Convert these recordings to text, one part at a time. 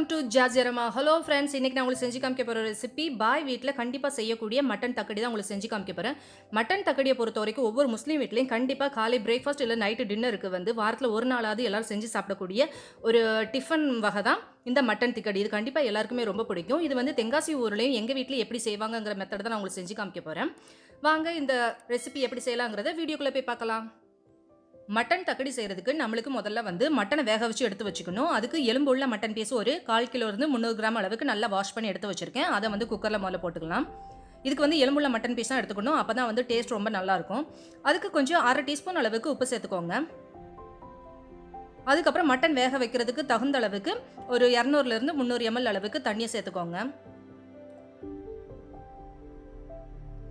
Welcome to jazzy aroma. Hello friends, இன்றைக்கி நான் உங்களுக்கு செஞ்சு காமிக்க போகிற ரெசிபி பாய் வீட்டில் கண்டிப்பாக செய்யக்கூடிய மட்டன் தக்கடி தான் உங்களுக்கு செஞ்சு காமிக்க போகிறேன். மட்டன் தக்கடியை பொறுத்த வரைக்கும் ஒவ்வொரு முஸ்லீம் வீட்லையும் கண்டிப்பாக காலை பிரேக்ஃபாஸ்ட் இல்லை நைட்டு டின்னருக்கு வந்து வாரத்தில் ஒரு நாளாவது எல்லோரும் செஞ்சு சாப்பிடக்கூடிய ஒரு டிஃபன் வகை தான் இந்த மட்டன் தக்கடி. இது கண்டிப்பாக எல்லாருக்குமே ரொம்ப பிடிக்கும். இது வந்து தென்காசி ஊர்லேயும் எங்கள் வீட்டில் எப்படி செய்வாங்கங்கிற மெத்தட் தான் நான் உங்களுக்கு செஞ்சு காமிக்க போகிறேன். வாங்க இந்த ரெசிபி எப்படி செய்யலாங்கிறத வீடியோக்குள்ளே போய் பார்க்கலாம். மட்டன் தக்கடி செய்கிறதுக்கு நம்மளுக்கு முதல்ல வந்து மட்டனை வேக வச்சு எடுத்து வச்சுக்கணும். அதுக்கு எலும்புள்ள மட்டன் பீஸ் ஒரு 1/4 கிலோலேருந்து 300 கிராம் அளவுக்கு நல்லா வாஷ் பண்ணி எடுத்து வச்சுருக்கேன். அதை வந்து குக்கரில் முதல்ல போட்டுக்கலாம். இதுக்கு வந்து எலும்புள்ள மட்டன் பீஸ் தான் எடுத்துக்கணும், அப்போ தான் வந்து டேஸ்ட் ரொம்ப நல்லாயிருக்கும். அதுக்கு கொஞ்சம் 1/2 டீஸ்பூன் அளவுக்கு உப்பு சேர்த்துக்கோங்க. அதுக்கப்புறம் மட்டன் வேக வைக்கிறதுக்கு தகுந்த அளவுக்கு ஒரு 200லேருந்து 300 ml அளவுக்கு தண்ணியை சேர்த்துக்கோங்க.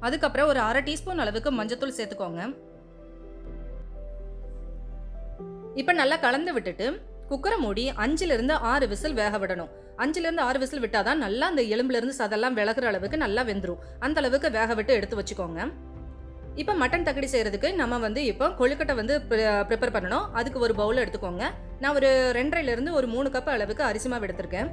அதுக்கப்புறம் ஒரு 1/2 டீஸ்பூன் அளவுக்கு மஞ்சத்தூள் சேர்த்துக்கோங்க. இப்போ நல்லா கலந்து விட்டுட்டு குக்கரை மூடி 5லேருந்து 6 விசில் வேக விடணும். 5லேருந்து 6 விசில் விட்டால் தான் நல்லா அந்த எலும்புலேருந்து சதெல்லாம் விலகிற அளவுக்கு நல்லா வெந்துடும். அந்த அளவுக்கு வேக விட்டு எடுத்து வச்சுக்கோங்க. இப்போ மட்டன் தக்கடி செய்கிறதுக்கு நம்ம வந்து இப்போ கொழுக்கட்டை வந்து ப்ரிப்பேர் பண்ணணும். அதுக்கு ஒரு பவுல் எடுத்துக்கோங்க. நான் ஒரு 2.5லேருந்து ஒரு 3 கப் அளவுக்கு அரிசி மாவு எடுத்திருக்கேன்.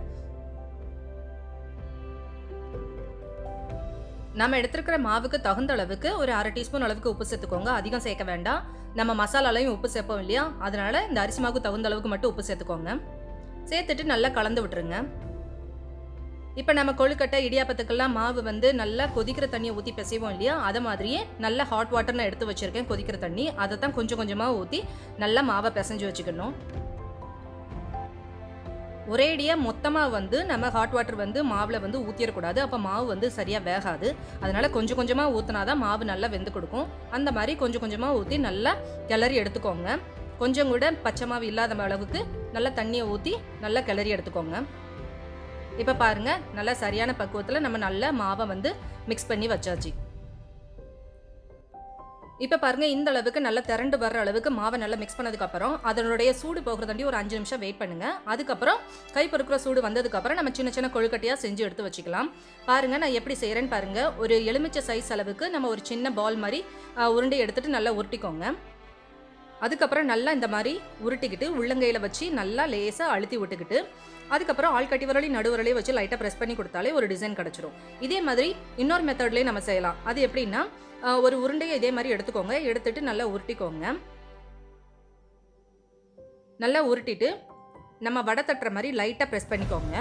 நம்ம எடுத்துருக்கிற மாவுக்கு தகுந்த அளவுக்கு ஒரு 1/2 டீஸ்பூன் அளவுக்கு உப்பு சேர்த்துக்கோங்க. அதிகம் சேர்க்க வேண்டாம். நம்ம மசாலாலையும் உப்பு சேர்ப்போம் இல்லையா, அதனால இந்த அரிசி மாவுக்கு தகுந்த அளவுக்கு மட்டும் உப்பு சேர்த்துக்கோங்க. சேர்த்துட்டு நல்லா கலந்து விட்டுருங்க. இப்போ நம்ம கொழுக்கட்டை இடியாப்பத்துக்கெல்லாம் மாவு வந்து நல்லா கொதிக்கிற தண்ணியை ஊற்றி பிசைவோம் இல்லையா, அதை மாதிரியே நல்லா ஹாட் வாட்டர் நான் எடுத்து வச்சுருக்கேன். கொதிக்கிற தண்ணி அதை தான் கொஞ்சம் கொஞ்சமாக ஊற்றி நல்லா மாவை பிசைஞ்சு வச்சுக்கணும். ஒரேடியாக மொத்தமாக வந்து நம்ம ஹாட் வாட்டர் வந்து மாவில் வந்து ஊற்றிடக்கூடாது, அப்போ மாவு வந்து சரியாக வேகாது. அதனால் கொஞ்சம் கொஞ்சமாக ஊற்றினா தான் மாவு நல்லா வெந்து கொடுக்கும். அந்த மாதிரி கொஞ்சம் கொஞ்சமாக ஊற்றி நல்லா கிளறி எடுத்துக்கோங்க. கொஞ்சம் கூட பச்சை மாவு இல்லாத அளவுக்கு நல்லா தண்ணியை ஊற்றி நல்லா கிளறி எடுத்துக்கோங்க. இப்போ பாருங்கள், நல்லா சரியான பக்குவத்தில் நம்ம நல்லா மாவை வந்து மிக்ஸ் பண்ணி வச்சாச்சு. இப்போ பாருங்கள், இந்த அளவுக்கு நல்லா திரண்டு வர்ற அளவுக்கு மாவை நல்லா மிக்ஸ் பண்ணதுக்கப்புறம் அதனுடைய சூடு போகிறதாண்டி ஒரு 5 நிமிஷம் வெயிட் பண்ணுங்கள். அதுக்கப்புறம் கை பொறுக்கிற சூடு வந்ததுக்கப்புறம் நம்ம சின்ன சின்ன கொழுக்கட்டையாக செஞ்சு எடுத்து வச்சுக்கலாம். பாருங்கள், நான் எப்படி செய்கிறேன்னு பாருங்கள். ஒரு எலுமிச்சை சைஸ் அளவுக்கு நம்ம ஒரு சின்ன பால் மாதிரி உருண்டை எடுத்துகிட்டு நல்லா உருட்டிக்கோங்க. அதுக்கப்புறம் நல்லா இந்த மாதிரி உருட்டிக்கிட்டு உள்ளங்கையில் வச்சு நல்லா லேசாக அழுத்தி விட்டுக்கிட்டு அதுக்கப்புறம் ஆள்கட்டி விரலையும் நடுவரலையும் வச்சு லைட்டாக ப்ரெஸ் பண்ணி கொடுத்தாலே ஒரு டிசைன் கிடச்சிரும். இதே மாதிரி இன்னொரு மெத்தட்லேயும் நம்ம செய்யலாம். அது எப்படின்னா, ஒரு உருண்டையை இதே மாதிரி எடுத்துக்கோங்க. எடுத்துட்டு நல்லா உருட்டிக்கோங்க. நல்லா உருட்டிட்டு நம்ம வடை தட்டுற மாதிரி லைட்டாக ப்ரெஸ் பண்ணிக்கோங்க.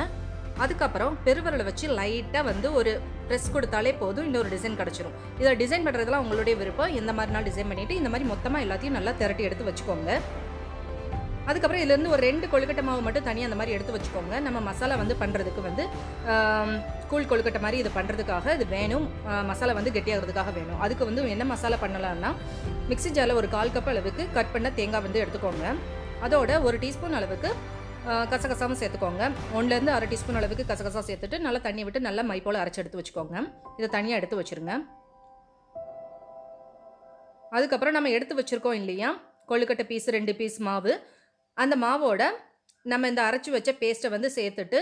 அதுக்கப்புறம் பெருவிரலை வச்சு லைட்டாக வந்து ஒரு ப்ரெஸ் கொடுத்தாலே போதும், இன்னொரு டிசைன் கிடச்சிரும். இதை டிசைன் பண்ணுறதுலாம் உங்களுடைய விருப்பம். எந்த மாதிரினாலும் டிசைன் பண்ணிவிட்டு இந்த மாதிரி மொத்தமாக எல்லாத்தையும் நல்லா திரட்டி எடுத்து வச்சுக்கோங்க. அதுக்கப்புறம் இதுலேருந்து ஒரு 2 கொழுக்கட்டை மாவு மட்டும் தனியாக அந்த மாதிரி எடுத்து வச்சுக்கோங்க. நம்ம மசாலா வந்து பண்ணுறதுக்கு வந்து கூழ் கொழுக்கட்டை மாதிரி இது பண்ணுறதுக்காக இது வேணும். மசாலா வந்து கெட்டியாகிறதுக்காக வேணும். அதுக்கு வந்து என்ன மசாலா பண்ணலாம்னா, மிக்ஸி ஜாரில் ஒரு 1/4 கப் அளவுக்கு கட் பண்ண தேங்காய் வந்து எடுத்துக்கோங்க. அதோட ஒரு டீஸ்பூன் அளவுக்கு கசகசாவும் சேர்த்துக்கோங்க. 1லேருந்து 1/2 டீஸ்பூன் அளவுக்கு கசகசா சேர்த்துட்டு நல்லா தண்ணி விட்டு நல்லா மை போல் அரைச்சி எடுத்து வச்சுக்கோங்க. இதை தனியாக எடுத்து வச்சுருங்க. அதுக்கப்புறம் நம்ம எடுத்து வச்சுருக்கோம் இல்லையா கொழுக்கட்டை பீஸ் 2 பீஸ் மாவு, அந்த மாவோட நம்ம இந்த அரைச்சி வச்ச பேஸ்ட்டை வந்து சேர்த்துட்டு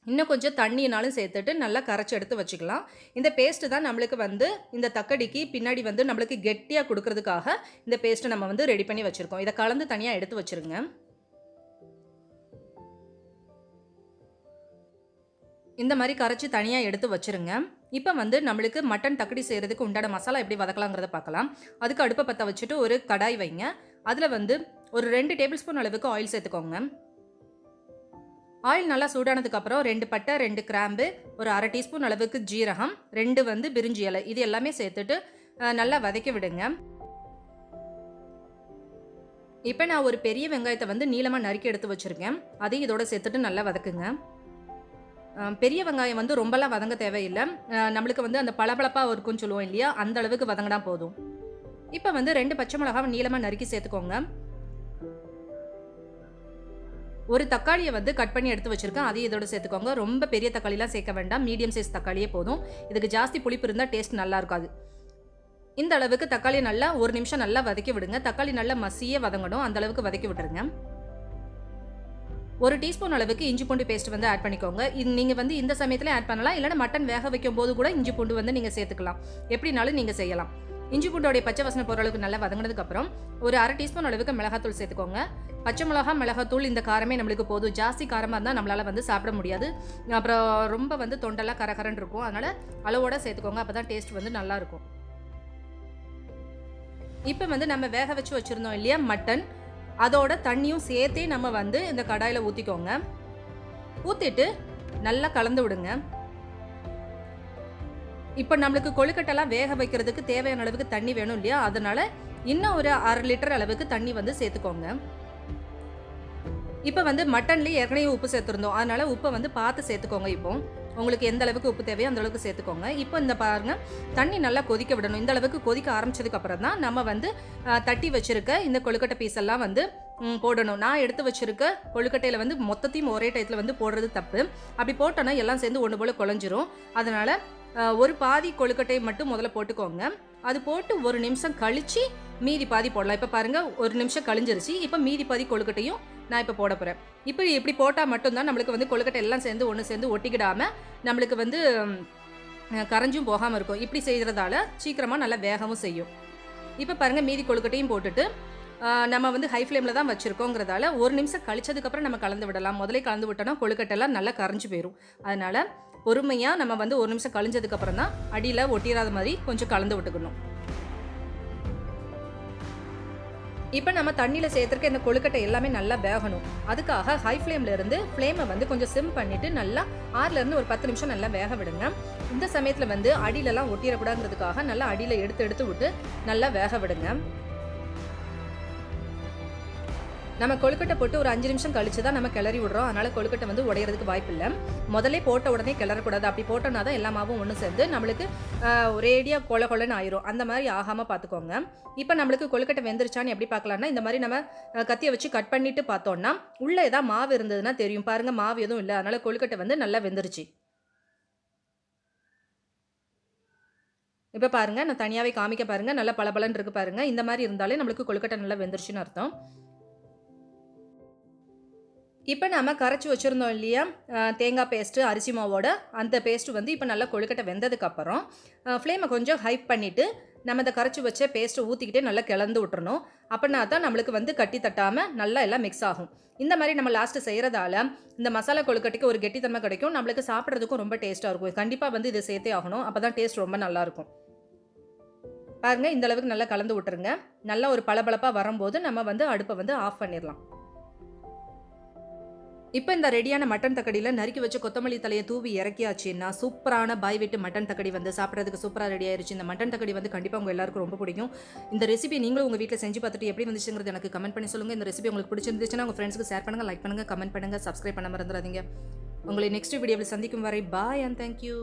இன்னும் கொஞ்சம் தண்ணினாலும் சேர்த்துட்டு நல்லா கரைச்சி எடுத்து வச்சுக்கலாம். இந்த பேஸ்ட்டு தான் நம்மளுக்கு வந்து இந்த தக்கடிக்கு பின்னாடி வந்து நம்மளுக்கு கெட்டியாக கொடுக்கறதுக்காக இந்த பேஸ்ட்டை நம்ம வந்து ரெடி பண்ணி வச்சுருக்கோம். இதை கலந்து தனியாக எடுத்து வச்சுருங்க. இந்த மாதிரி கரைச்சி தனியாக எடுத்து வச்சுருங்க. இப்போ வந்து நம்மளுக்கு மட்டன் தக்கடி செய்கிறதுக்கு உண்டான மசாலா எப்படி வதக்கலாங்கிறத பார்க்கலாம். அதுக்கு அடுப்பை பற்ற வச்சுட்டு ஒரு கடாய் வைங்க. அதில் வந்து ஒரு 2 டேபிள் ஸ்பூன் அளவுக்கு ஆயில் சேர்த்துக்கோங்க. ஆயில் நல்லா சூடானதுக்கப்புறம் 2 பட்டை, 2 கிராம்பு, ஒரு 1/2 டீஸ்பூன் அளவுக்கு ஜீரகம், 2 வந்து பிரிஞ்சி இலை, இது எல்லாமே சேர்த்துட்டு நல்லா வதக்கி விடுங்க. இப்போ நான் ஒரு பெரிய வெங்காயத்தை வந்து நீளமாக நறுக்கி எடுத்து வச்சுருக்கேன். அதையும் இதோட சேர்த்துட்டு நல்லா வதக்குங்க. பெரிய வெங்காயம் வந்து ரொம்பலாம் வதங்க தேவையில்லை. நம்மளுக்கு வந்து அந்த பளபளப்பாக இருக்கும்னு சொல்லுவோம் இல்லையா, அந்த அளவுக்கு வதங்கினா போதும். இப்போ வந்து 2 பச்சை மிளகாவை நீளமாக நறுக்கி சேர்த்துக்கோங்க. ஒரு தக்காளியை வந்து கட் பண்ணி எடுத்து வச்சுருக்கேன், அதையும் இதோட சேர்த்துக்கோங்க. ரொம்ப பெரிய தக்காளிலாம் சேர்க்க வேண்டாம், மீடியம் சைஸ் தக்காளியே போதும். இதுக்கு ஜாஸ்தி புளிப்பு இருந்தால் டேஸ்ட் நல்லா இருக்காது. இந்த அளவுக்கு தக்காளியை நல்லா 1 நிமிஷம் நல்லா வதக்கி விடுங்க. தக்காளி நல்லா மசியே வதங்கணும், அந்த அளவுக்கு வதக்கி விட்டுருங்க. 1 டீஸ்பூன் அளவுக்கு இஞ்சி பூண்டு பேஸ்ட் வந்து ஆட் பண்ணிக்கோங்க. இது நீங்கள் வந்து இந்த சமயத்தில் ஆட் பண்ணலாம், இல்லைன்னா மட்டன் வேக வைக்கும் போது கூட இஞ்சி பூண்டு வந்து நீங்கள் சேர்த்துக்கலாம். எப்படினாலும் நீங்கள் செய்யலாம். இஞ்சி பூண்டோடைய பச்சை வாசனை போகிற அளவுக்கு நல்லா வதங்கினதுக்கப்புறம் ஒரு 1/2 டீஸ்பூன் அளவுக்கு மிளகாத்தூள் சேர்த்துக்கோங்க. பச்சை மிளகா மிளகாத்தூள் இந்த காரமே நம்மளுக்கு போதும். ஜாஸ்தி காரமாக இருந்தால் நம்மளால் வந்து சாப்பிட முடியாது. அப்புறம் ரொம்ப வந்து தொண்டெல்லாம் கரகரன்னு இருக்கும். அதனால் அளவோடு சேர்த்துக்கோங்க. அப்போ தான் டேஸ்ட் வந்து நல்லாயிருக்கும். இப்போ வந்து நம்ம வேக வச்சு வச்சுருந்தோம் இல்லையா மட்டன், அதோட தண்ணியும் சேர்த்தே நம்ம வந்து இந்த கடாயில் ஊற்றிக்கோங்க. ஊற்றிட்டு நல்லா கலந்து விடுங்க. இப்போ நம்மளுக்கு கொழுக்கட்டெல்லாம் வேக வைக்கிறதுக்கு தேவையான அளவுக்கு தண்ணி வேணும் இல்லையா, அதனால இன்னும் ஒரு 1/2 லிட்டர் அளவுக்கு தண்ணி வந்து சேர்த்துக்கோங்க. இப்போ வந்து மட்டன்லேயே ஏற்கனவே உப்பு சேர்த்துருந்தோம், அதனால உப்பை வந்து பார்த்து சேர்த்துக்கோங்க. இப்போ உங்களுக்கு எந்த அளவுக்கு உப்பு தேவையோ அந்த அளவுக்கு சேர்த்துக்கோங்க. இப்போ இந்த பாருங்க, தண்ணி நல்லா கொதிக்க விடணும். இந்த அளவுக்கு கொதிக்க ஆரம்பிச்சதுக்கு அப்புறம் தான் நம்ம வந்து தட்டி வச்சிருக்க இந்த கொழுக்கட்டை பீஸ் எல்லாம் வந்து போடணும். நான் எடுத்து வச்சிருக்க கொழுக்கட்டையில் வந்து மொத்தத்தையும் ஒரே டயத்தில் வந்து போடுறது தப்பு. அப்படி போட்டோன்னா எல்லாம் சேர்ந்து ஒன்று போல் குழஞ்சிரும். அதனால ஒரு பாதி கொழுக்கட்டை மட்டும் முதல்ல போட்டுக்கோங்க. அது போட்டு 1 நிமிஷம் கழிச்சு மீதி பாதி போடலாம். இப்போ பாருங்க, 1 நிமிஷம் கழிஞ்சிருச்சு. இப்போ மீதி பாதி கொழுக்கட்டையும் நான் இப்போ போட போகிறேன். இப்போ இப்படி போட்டால் மட்டும்தான் நம்மளுக்கு வந்து கொழுக்கட்டை எல்லாம் சேர்ந்து ஒன்று சேர்ந்து ஒட்டிக்கிடாமல் நம்மளுக்கு வந்து கரைஞ்சும் போகாமல் இருக்கும். இப்படி செய்கிறதால சீக்கிரமாக நல்லா வேகவும் செய்யும். இப்போ பாருங்கள், மீதி கொழுக்கட்டையும் போட்டுட்டு நம்ம வந்து ஹை ஃப்ளேமில் தான் வச்சுருக்கோங்கிறதால 1 நிமிஷம் கழிச்சதுக்கப்புறம் நம்ம கலந்து விடலாம். முதலே கலந்து விட்டோன்னா கொழுக்கட்டைலாம் நல்லா கரைஞ்சி போயிடும். அதனால் பொறுமையாக நம்ம வந்து 1 நிமிஷம் கழிஞ்சதுக்கப்புறம் தான் அடியில் ஒட்டிடாத மாதிரி கொஞ்சம் கலந்து விட்டுக்கணும். இப்போ நம்ம தண்ணியில் சேர்த்துருக்க இந்த கொழுக்கட்டை எல்லாமே நல்லா வேகணும். அதுக்காக ஹை ஃப்ளேமில் இருந்து ஃப்ளேமை வந்து கொஞ்சம் சிம் பண்ணிவிட்டு நல்லா 6லேருந்து ஒரு 10 நிமிஷம் நல்லா வேக விடுங்க. இந்த சமயத்தில் வந்து அடியிலலாம் ஒட்டிடக்கூடாதுங்கிறதுக்காக நல்லா அடியில் எடுத்து விட்டு நல்லா வேக விடுங்க. நம்ம கொழுக்கட்டை போட்டு ஒரு 5 நிமிஷம் கழிச்சு தான் நம்ம கிளறி விடுறோம். அதனால் கொழுக்கட்டை வந்து உடையிறதுக்கு வாய்ப்பு இல்லை. முதலே போட்ட உடனே கிளறக்கூடாது. அப்படி போட்டோன்னா தான் எல்லா மாவும் ஒன்று சேர்ந்து நம்மளுக்கு ஒரேடியாக கொலன்னு ஆயிரும். அந்த மாதிரி ஆகாமல் பார்த்துக்கோங்க. இப்போ நம்மளுக்கு கொழுக்கட்டை வெந்துருச்சான்னு எப்படி பார்க்கலான்னா, இந்த மாதிரி நம்ம கத்தியை வச்சு கட் பண்ணிட்டு பார்த்தோன்னா உள்ளே ஏதாவது மாவு இருந்ததுன்னா தெரியும். பாருங்கள், மாவு எதுவும் இல்லை. அதனால் கொழுக்கட்டை வந்து நல்லா வெந்துருச்சு. இப்போ பாருங்கள், நான் தனியாகவே காமிக்க பாருங்கள், நல்லா பளபளன்னு இருக்குது பாருங்கள். இந்த மாதிரி இருந்தாலே நம்மளுக்கு கொழுக்கட்டை நல்லா வெந்துருச்சுன்னு அர்த்தம். இப்போ நம்ம கரைச்சி வச்சுருந்தோம் இல்லையா தேங்காய் பேஸ்ட்டு, அரிசி மாவோட அந்த பேஸ்ட்டு வந்து இப்போ நல்லா கொழுக்கட்டை வெந்ததுக்கப்புறம் ஃப்ளேமை கொஞ்சம் ஹைப் பண்ணிவிட்டு நம்ம இந்த கரைச்சி வச்ச பேஸ்ட்டை ஊற்றிக்கிட்டே நல்லா கிளந்து விட்டுறணும். அப்படின்னா தான் நம்மளுக்கு வந்து கட்டி தட்டாமல் நல்லா எல்லாம் மிக்ஸ் ஆகும். இந்த மாதிரி நம்ம லாஸ்ட்டு செய்கிறதால இந்த மசாலா கொழுக்கட்டைக்கு ஒரு கெட்டித்தன்மை கிடைக்கும். நம்மளுக்கு சாப்பிட்றதுக்கும் ரொம்ப டேஸ்ட்டாக இருக்கும். கண்டிப்பாக வந்து இதை சேர்த்தே ஆகணும். அப்போ தான் டேஸ்ட் ரொம்ப நல்லாயிருக்கும். பாருங்கள், இந்த அளவுக்கு நல்லா கலந்து விட்டுருங்க. நல்லா ஒரு பளபளப்பாக வரும்போது நம்ம வந்து அடுப்பை வந்து ஆஃப் பண்ணிடலாம். இப்போ இந்த ரெடியான மட்டன் தக்கடியில் நறுக்கி வச்சு கொத்தமல்லி தலையை தூவி இறக்கியாச்சுன்னா சூப்பரான பாய் வீட்டு மட்டன் தக்கடி வந்து சாப்பிட்றதுக்கு சூப்பராக ரெடி ஆயிருச்சு. இந்த மட்டன் தக்கடி வந்து கண்டிப்பாக உங்கள் எல்லாருக்கும் ரொம்ப பிடிக்கும். இந்த ரெசிபி நீங்களும் உங்கள் வீட்டில் செஞ்சு பார்த்துட்டு எப்படி வந்துச்சுங்கிறது எனக்கு கமெண்ட் பண்ணி சொல்லுங்கள். இந்த ரெசிபி உங்களுக்கு பிடிச்சிருந்துச்சுன்னா உங்கள் ஃப்ரெண்ட்ஸ்க்கு ஷேர் பண்ணுங்கள், லைக் பண்ணுங்கள், கமெண்ட் பண்ணுங்கள், சப்ஸ்கிரைப் பண்ண மறந்துடாதீங்க. உங்களை நெக்ஸ்ட் வீடியோவில் சந்திக்கும் வரை பாய் அண்ட் தேங்க்யூ.